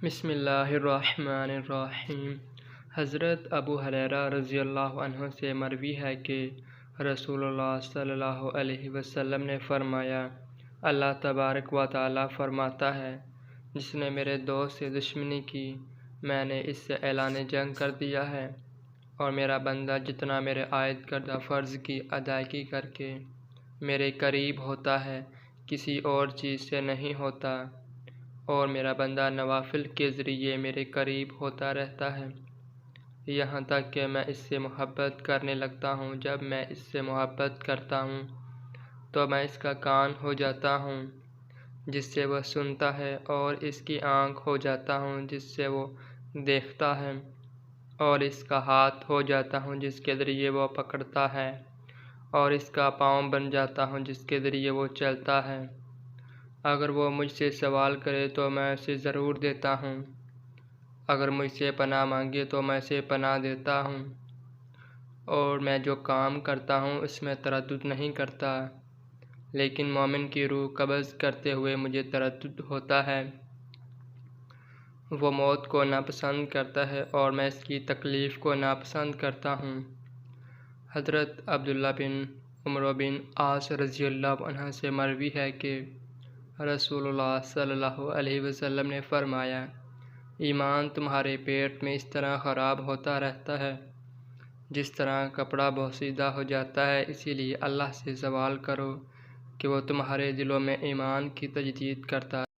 بسم اللہ الرحمن الرحیم۔ حضرت ابو ہریرہ رضی اللہ عنہ سے مروی ہے کہ رسول اللہ صلی اللہ علیہ وسلم نے فرمایا، اللہ تبارک و تعالیٰ فرماتا ہے، جس نے میرے دوست سے دشمنی کی میں نے اس سے اعلان جنگ کر دیا ہے، اور میرا بندہ جتنا میرے عائد کردہ فرض کی ادائیگی کر کے میرے قریب ہوتا ہے کسی اور چیز سے نہیں ہوتا، اور میرا بندہ نوافل کے ذریعے میرے قریب ہوتا رہتا ہے، یہاں تک کہ میں اس سے محبت کرنے لگتا ہوں۔ جب میں اس سے محبت کرتا ہوں تو میں اس کا کان ہو جاتا ہوں جس سے وہ سنتا ہے، اور اس کی آنکھ ہو جاتا ہوں جس سے وہ دیکھتا ہے، اور اس کا ہاتھ ہو جاتا ہوں جس کے ذریعے وہ پکڑتا ہے، اور اس کا پاؤں بن جاتا ہوں جس کے ذریعے وہ چلتا ہے۔ اگر وہ مجھ سے سوال کرے تو میں اسے ضرور دیتا ہوں، اگر مجھ سے پناہ مانگے تو میں اسے پناہ دیتا ہوں، اور میں جو کام کرتا ہوں اس میں تردد نہیں کرتا، لیکن مومن کی روح قبض کرتے ہوئے مجھے تردد ہوتا ہے۔ وہ موت کو ناپسند کرتا ہے اور میں اس کی تکلیف کو ناپسند کرتا ہوں۔ حضرت عبداللہ بن عمرو بن عاص رضی اللہ عنہ سے مروی ہے کہ رسول اللہ صلی اللہ علیہ وسلم نے فرمایا، ایمان تمہارے پیٹ میں اس طرح خراب ہوتا رہتا ہے جس طرح کپڑا بوسیدہ ہو جاتا ہے، اسی لیے اللہ سے سوال کرو کہ وہ تمہارے دلوں میں ایمان کی تجدید کرتا